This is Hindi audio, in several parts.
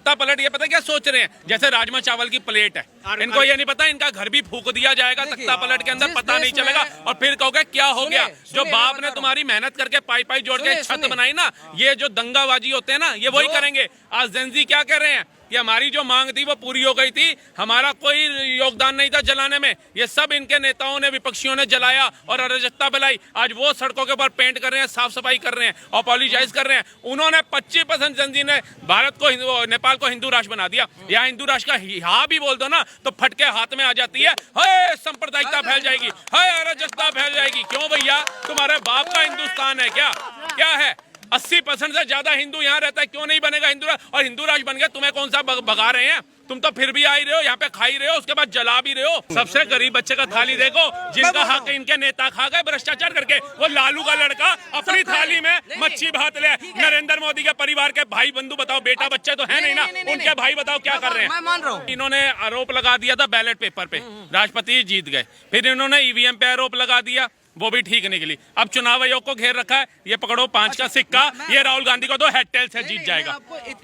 सत्ता पलट ये पता क्या सोच रहे हैं, जैसे राजमा चावल की प्लेट है, इनको ये नहीं पता इनका घर भी फूक दिया जाएगा सत्ता पलट के अंदर, पता नहीं चलेगा और फिर कहोगे क्या हो गया। जो बाप ने तुम्हारी मेहनत करके पाई पाई जोड़ के छत बनाई ना, ये जो दंगाबाजी होते हैं ना, ये वही करेंगे। आज जेनजी क्या कर रहे हैं कि हमारी जो मांग थी वो पूरी हो गई थी, हमारा कोई योगदान नहीं था जलाने में, ये सब इनके नेताओं ने, विपक्षियों ने जलाया और अराजकता फैलाई। आज वो सड़कों के ऊपर पेंट कर रहे हैं, साफ सफाई कर रहे हैं, अपोलोजाइज कर रहे हैं। उन्होंने 25% जनजी ने भारत को, नेपाल को हिंदू राष्ट्र बना दिया। यहाँ हिंदू राष्ट्र का हाँ भी बोल दो ना तो फटके हाथ में आ जाती है, हाय सांप्रदायिकता फैल जाएगी, हाय अराजकता फैल जाएगी। क्यों भैया, तुम्हारे बाप का हिंदुस्तान है क्या? क्या है? 80% से ज्यादा हिंदू यहाँ रहता है, क्यों नहीं बनेगा हिंदू राष्ट्र? और हिंदू राष्ट्र बन गया, तुम्हें कौन सा भगा रहे हैं? तुम तो फिर भी आ ही रहे हो, यहाँ पे खा ही रहे हो, उसके बाद जला भी रहे हो। सबसे गरीब बच्चे का थाली देखो, जिनका हक इनके नेता खा गए भ्रष्टाचार करके। वो लालू का लड़का अपनी थाली में मच्छी भात ले, नरेंद्र मोदी के परिवार के भाई बंधु बताओ, बेटा बच्चे तो है नहीं ना, उनके भाई बताओ क्या कर रहे हैं? मैं मान रहा हूँ। इन्होंने आरोप लगा दिया था बैलेट पेपर पे, राष्ट्रपति जीत गए, फिर इन्होंने ईवीएम पे आरोप लगा दिया, वो भी ठीक निकली। अब चुनाव आयोग को घेर रखा है, ये पकड़ो 5 का सिक्का, ये राहुल गांधी को दो हेड टेल से जीत जाएगा।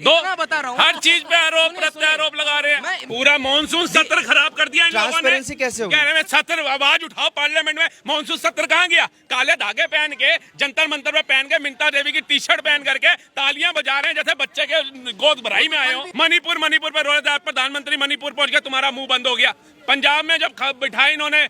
दो बता रहा हूँ, हर चीज पे आरोप प्रत्यारोप लगा रहे हैं। पूरा मानसून सत्र खराब कर दिया इन लोगों ने। ट्रांसपेरेंसी कैसे होगी? कह रहे हैं सत्र, आवाज उठाओ पार्लियामेंट में। मानसून सत्र कहाँ गया? काले धागे पहन के, जंतर मंतर पे पहन के, मिंता देवी की टी शर्ट पहन करके तालियां बजा रहे हैं जैसे बच्चे के गोद भराई में आए हो। मणिपुर पे रोए, प्रधानमंत्री मणिपुर पहुंच गया, तुम्हारा मुंह बंद हो गया। पंजाब में जब बिठाई इन्होंने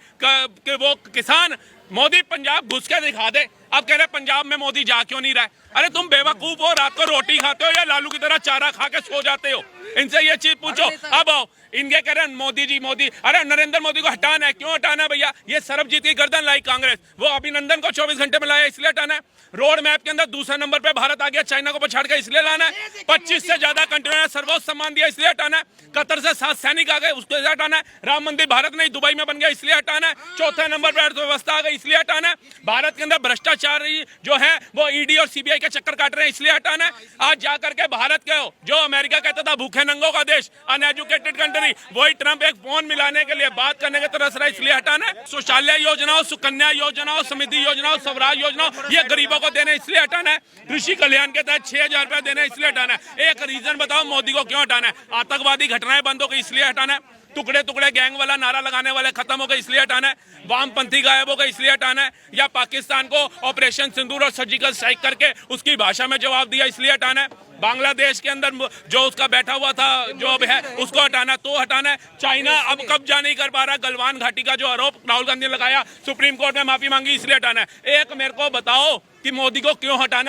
वो किसान, मोदी पंजाब घुस के दिखा दे। अब कह रहे पंजाब में मोदी जा क्यों नहीं रहा है? अरे तुम बेवकूफ हो, रात को रोटी खाते हो या लालू की तरह चारा खा के सो जाते हो? इनसे ये चीज पूछो। अब आओ, इनके कह रहे हैं मोदी जी मोदी, अरे नरेंद्र मोदी को हटाना है। क्यों हटाना है भैया? ये सरबजीत की गर्दन लाई कांग्रेस, वो अभिनंदन को 24 घंटे में लाया इसलिए हटाना है। रोड मैप के अंदर दूसरे नंबर पे भारत आ गया, चाइना को पछाड़ के इसलिए लाना है। 25 से ज्यादा कंट्रियों ने सर्वोच्च सम्मान दिया इसलिए हटाना है। कतर से 7 सैनिक आ गए, उसको हटाना है। राम मंदिर भारत नहीं दुबई में बन गया इसलिए हटाना है। चौथे नंबर पर अर्थव्यवस्था आ गई इसलिए हटाना है। भारत के अंदर भ्रष्टाचारी जो है वो ईडी और सीबीआई के चक्कर काट रहे हैं इसलिए हटाना है। आज जाकर के भारत के जो अमेरिका कहता था भूखे नंगों का देश, अनएजुकेटेड कंट्री, वही ट्रंप एक फोन मिलाने के लिए बात करने के तरस रहा है इसलिए हटाना है। शौचालय योजनाओं, सुकन्या योजनाओं, समृद्धि योजनाओं, स्वराज योजनाओं, ये गरीबों को देने इसलिए हटाना है। कृषि कल्याण के तहत 6000 रुपए देने इसलिए हटाना है। एक रीजन बताओ मोदी को क्यों हटाना है? आतंकवादी घटनाएं बंद हो गई इसलिए हटाना है। टुकड़े टुकड़े गैंग वाला नारा लगाने वाले खत्म हो गए इसलिए हटाना है। वामपंथी गायब हो गए इसलिए हटाना है। या पाकिस्तान को ऑपरेशन सिंदूर और सर्जिकल स्ट्राइक करके उसकी भाषा में जवाब दिया इसलिए हटाना है। बांग्लादेश के अंदर जो उसका बैठा हुआ था जो अब है उसको हटाना तो हटाना है। चाइना अब कब्जा नहीं कर पा रहा, गलवान घाटी का जो आरोप राहुल गांधी ने लगाया, सुप्रीम कोर्ट में माफी मांगी इसलिए हटाना है। एक मेरे को बताओ कि मोदी को क्यों हटाना?